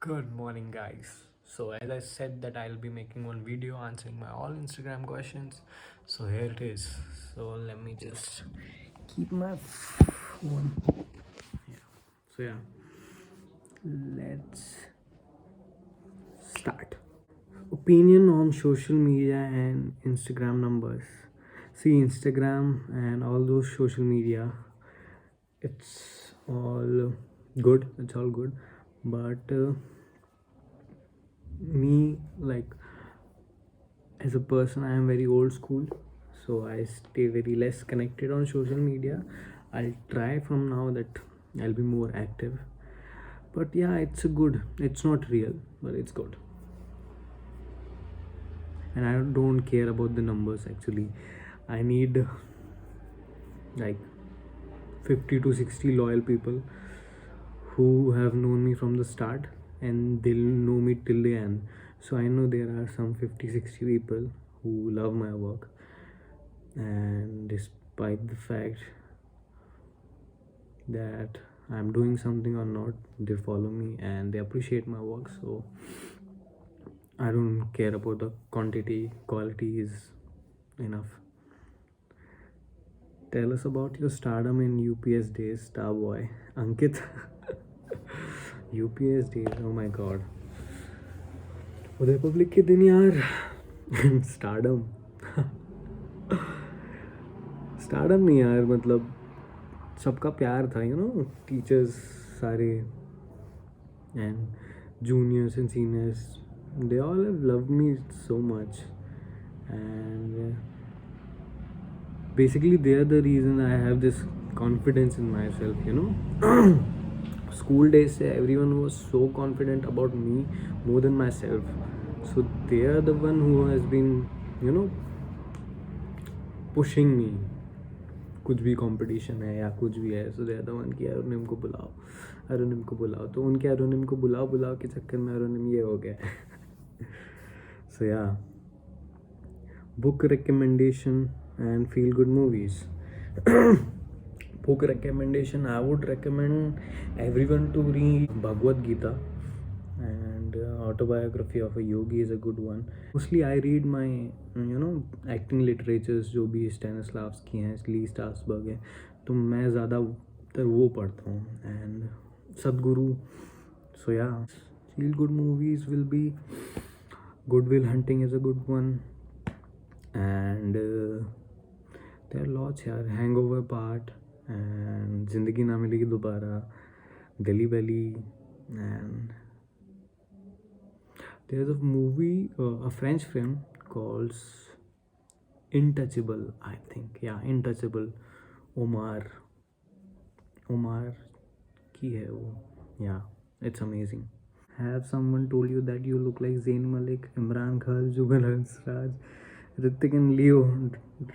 Good morning, guys. So, as I said that I'll be making one video answering my all Instagram questions. So here it is. So let me just keep my phone. Yeah. So yeah, let's start. Opinion on social media and Instagram numbers. See, Instagram and all those social media, it's all good. It's all good, but me, like, as a person, I am very old school, so I stay very less connected on social media. I'll try from now that I'll be more active, but yeah, it's not real, but it's good. And I don't care about the numbers. Actually, I need like 50 to 60 loyal people who have known me from the start, and they'll know me till the end. So I know there are some 50, 60 people who love my work, and despite the fact that I'm doing something or not, they follow me and they appreciate my work. So I don't care about the quantity, quality is enough. Tell us about your stardom in UPS days, star boy Ankit. UPS days, oh my god. Republic के दिन यार. Stardom. Stardom नहीं यार, मतलब सबका प्यार था, teachers सारे and juniors and seniors, they all have loved me so much, and basically they are the reason I have this confidence in myself. School days se everyone was so confident about me more than myself, so they are the one who has been pushing me. कुछ भी competition है या कुछ भी है, सो they are the one कि अरुणिम को बुलाओ, अरुणिम को बुलाओ. तो उनके अरुणिम को बुलाओ बुलाओ के चक्कर में अरुणिम ये हो गया. सो या, book recommendation and feel good movies. Book recommendation, I would recommend everyone to read Bhagavad Gita, and autobiography of a yogi is a good one. Mostly I read my acting literatures, जो भी स्टैनिस्लाव्स्की हैं, Lee Strasberg है, तो मैं ज़्यादातर वो पढ़ता हूँ, एंड सदगुरु. सो या, feel good movies will be Good Will Hunting is a good one, and there are lots यार. Hangover Part and जिंदगी ना मिलेगी दोबारा, Delhi Belly, and there's a movie, a French film called Intouchable, I think. Yeah, Intouchable. Omar की है वो. Yeah, it's amazing. Have someone told you that you look like Zayn Malik, Imran Khan, Jugal Hansraj, Hrithik and Leo,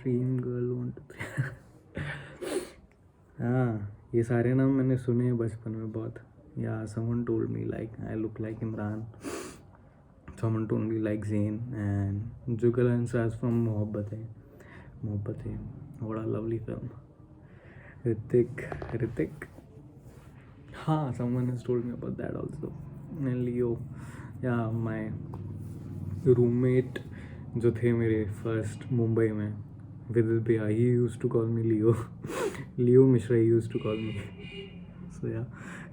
Dream Girl 1 2 3. हाँ, ये सारे नाम मैंने सुने हैं बचपन में बहुत. Yeah, someone told me like I look like Imran. Someone told me like Zayn, and Jugal Hansraj from Mohabbat Hai. Mohabbat Hai. What a lovely film. Hrithik. हाँ, someone has told me about that also. And Leo. Yeah, my roommate जो थे मेरे first Mumbai में, विदित भैया, he used to call me Leo. Leo Mishra, he used to call me. So yeah,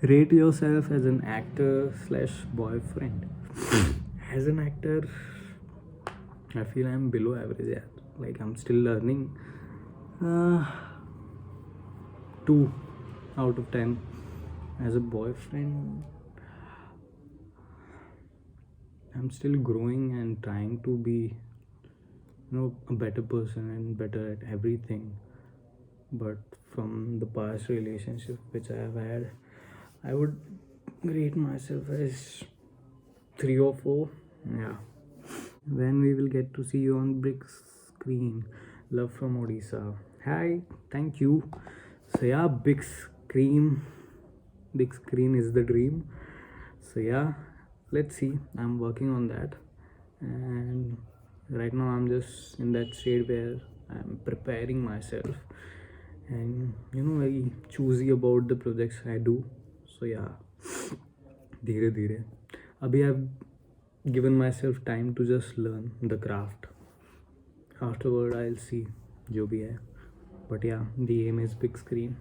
rate yourself as an actor / boyfriend. As an actor, I feel I'm below average. Yeah, like I'm still learning. 2 out of 10. As a boyfriend, I'm still growing and trying to be, a better person and better at everything. But from the past relationship which I have had, I would rate myself as 3 or 4. Yeah. When we will get to see you on big screen. Love from Odisha. Hi, thank you. So yeah, big screen is the dream. So yeah, let's see. I'm working on that, and right now I'm just in that state where I'm preparing myself, and very choosy about the projects I do. So yeah, धीरे धीरे. अभी I've given myself time to just learn the craft. Afterward I'll see जो भी है. But yeah, the aim is big screen.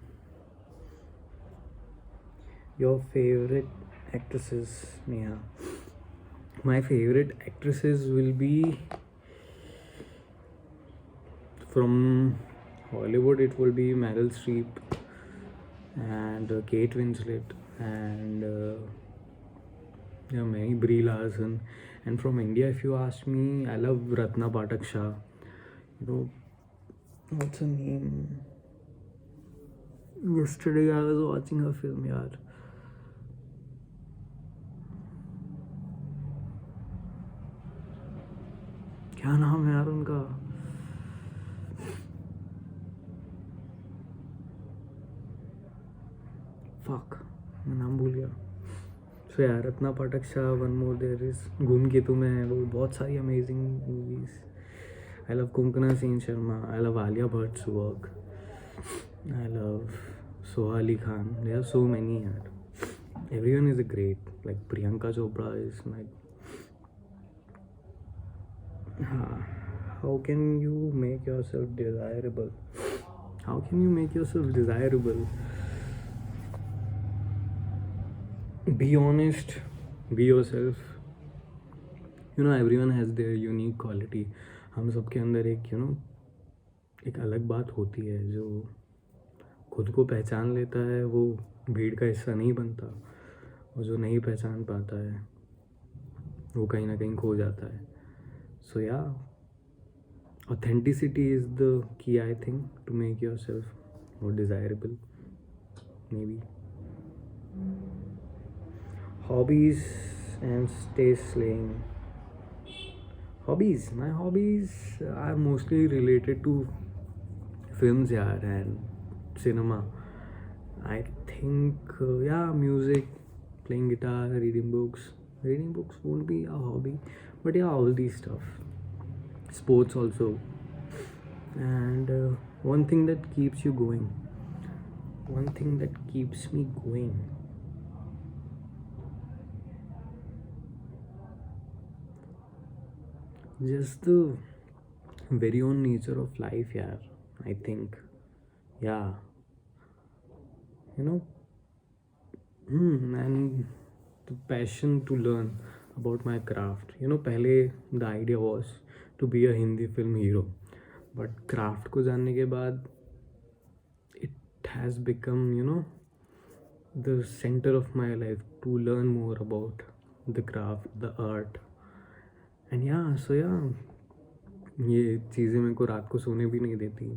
Your favorite actresses, Neha? My favorite actresses will be from Hollywood. It will be Meryl Streep and Kate Winslet and many Brie Larson. And from India, if you ask me, I love Ratna Patak Shah. You know, what's her name? Yesterday I was watching her film, yaar. क्या नाम है यार उनका? Fuck, मैं नाम भूल गया. So यार Ratna Pathak Shah, one more there is घूम के तुम्हें है, वो बहुत सारी amazing movies. I love Konkona Sen Sharma. I love Alia Bhatt's work. I love Soha Ali Khan. There are so many यार. Everyone is a great. Like Priyanka Chopra is like. हाँ. How can you make yourself desirable? How can you make yourself desirable? Be honest, be yourself. You know, everyone has their unique quality. हम सबके अंदर एक एक अलग बात होती है. जो खुद को पहचान लेता है वो भीड़ का हिस्सा नहीं बनता, और जो नहीं पहचान पाता है वो कहीं ना कहीं खो जाता है. सो या, authenticity is the key, I think, to make yourself more desirable. Maybe. Hobbies and stay slaying. Hobbies. My hobbies are mostly related to films, yaar, and cinema. I think, yeah, music, playing guitar, reading books. Reading books won't be a hobby, but yeah, all these stuff. Sports also. And one thing that keeps you going, one thing that keeps me going, just the very own nature of life, yeah. I think, yeah, you know. And the passion to learn about my craft. पहले the idea was to be a Hindi film hero, but craft को जानने के बाद it has become the center of my life to learn more about the craft, the art. And yeah, so yeah, ये चीज़ें मेरे को रात को सोने भी नहीं देती.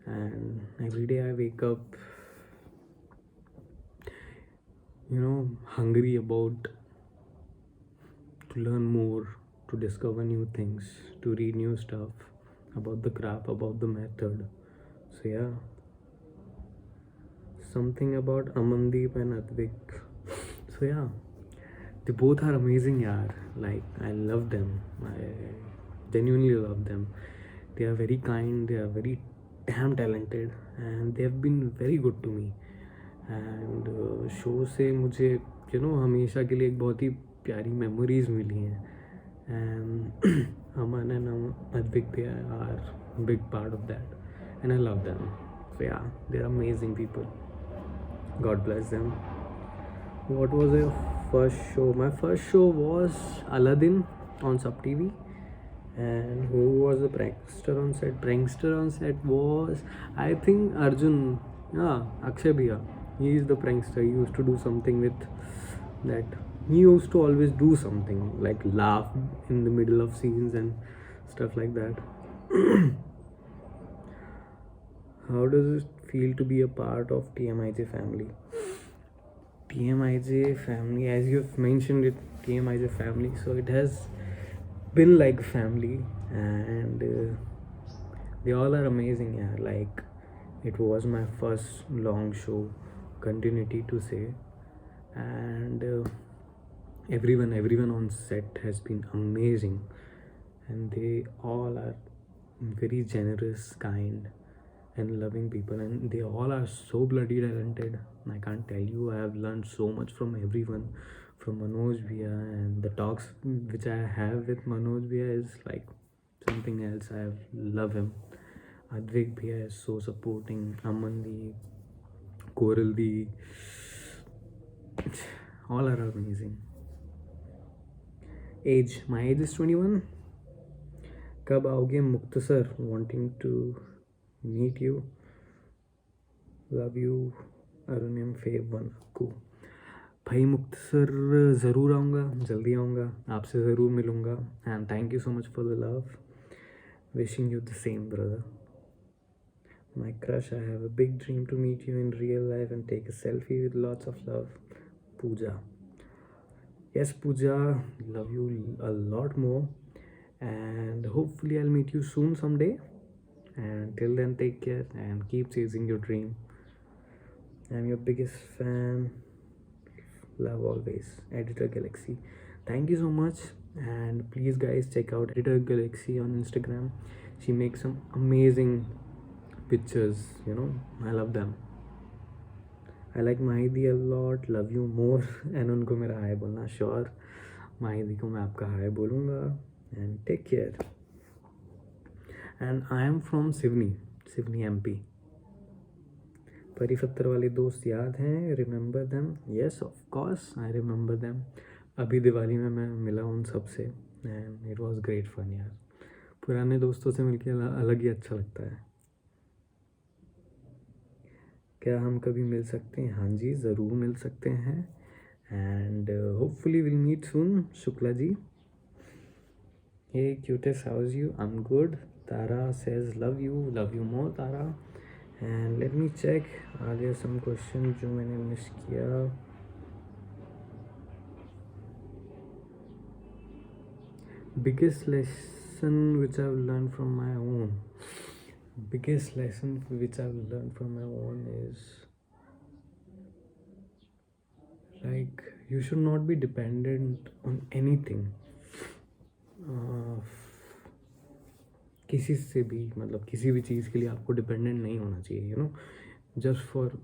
And every day I wake up hungry about to learn more, to discover new things, to read new stuff about the craft, about the method. So yeah, something about Amandeep and Advik. So yeah, they both are amazing, yaar. Like, I love them. I genuinely love them. They are very kind, they are very damn talented, and they have been very good to me. And show से मुझे हमेशा के लिए एक बहुत ही प्यारी memories मिली हैं. And Aman and Advik, they are big part of that, and I love them. So yeah, they are amazing people. God bless them. What was your first show? My first show was Aladdin on Sub TV. And who was the prankster on set? Prankster on set was, I think, Arjun. Yeah, Akshay Bhaiya. He is the prankster. He used to do something with that. He used to always do something like laugh in the middle of scenes and stuff like that. How does it feel to be a part of TMIJ family? TMIJ family, as you've mentioned it, TMIJ family, so it has been like family, and they all are amazing. Yeah, like, it was my first long show, continuity to say, and everyone on set has been amazing, and they all are very generous, kind, and loving people, and they all are so bloody talented. I can't tell you, I have learned so much from everyone, from Manoj Bhaiya, and the talks which I have with Manoj Bhaiya is like something else. I love him. Advik Bhaiya is so supporting. Aman Di, Koral Di, all are amazing. Age, my age is 21. कब आओगे मुख्तसर? Wanting to meet you. Love you. Arunim fave 1 Akku. भाई मुख्तसर ज़रूर आऊँगा, जल्दी आऊँगा, आपसे ज़रूर मिलूँगा. And thank you so much for the love. Wishing you the same brother. My crush, I have a big dream to meet you in real life and take a selfie with lots of love. Pooja. Yes, Pooja, love you a lot more. And hopefully I'll meet you soon someday. And till then, take care and keep chasing your dream. I'm your biggest fan. Love always. Editor Galaxy. Thank you so much. And please guys, check out Editor Galaxy on Instagram. She makes some amazing pictures, you know. I love them. I like Mahidi a lot. Love you more. And उनको मेरा हाय बोलना. Sure, Mahidi को मैं आपका हाय बोलूँगा. And take care. And I am from Sivni MP. परिफत्तर वाले दोस्त याद हैं? Remember them? Yes, of course, I remember them. अभी दिवाली में मैं मिला उन सब से. And it was great fun यार. पुराने दोस्तों से मिलके अलग ही अच्छा लगता है. क्या हम कभी मिल सकते हैं? हाँ जी, ज़रूर मिल सकते हैं. And hopefully will meet soon. Shukla ji. Hey cutest, how is you? I am good. Tara says love you more Tara. And let me check, are there some question जो मैंने मिस किया. Biggest lesson which I have learn from my own. Biggest lesson which I've learned from my own is like you should not be dependent on anything. किसी से भी, मतलब किसी भी चीज़ के लिए आपको डिपेंडेंट नहीं होना चाहिए. You know, just for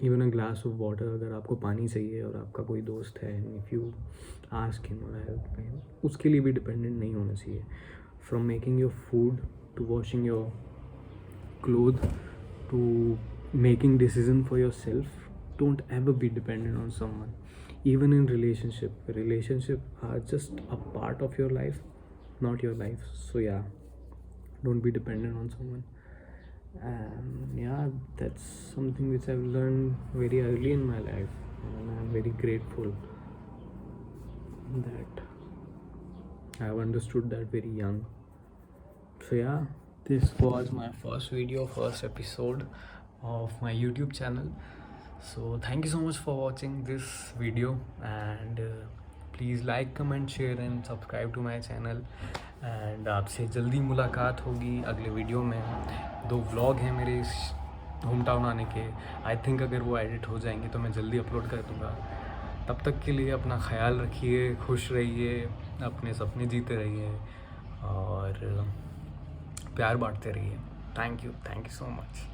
even a glass of water. अगर आपको पानी चाहिए और आपका कोई दोस्त है, if you ask him or help him, उसके लिए भी डिपेंडेंट नहीं होना चाहिए. From making your food to washing your clothes to making decision for yourself, don't ever be dependent on someone. Even in relationship are just a part of your life, not your life. So yeah, don't be dependent on someone. And yeah, that's something which I've learned very early in my life, and I'm very grateful that I've understood that very young. So yeah, this was my first episode of my YouTube channel. So thank you so much for watching this video, and please like, comment, share and subscribe to my channel. and आपसे जल्दी मुलाकात होगी अगले video में. 2 vlog हैं मेरे इस home town आने के. आई थिंक अगर वो एडिट हो जाएंगे तो मैं जल्दी अपलोड कर दूँगा. तब तक के लिए अपना ख्याल रखिए, खुश रहिए, अपने सपने जीते रहिए और प्यार बांटते रहिए. Thank you so much.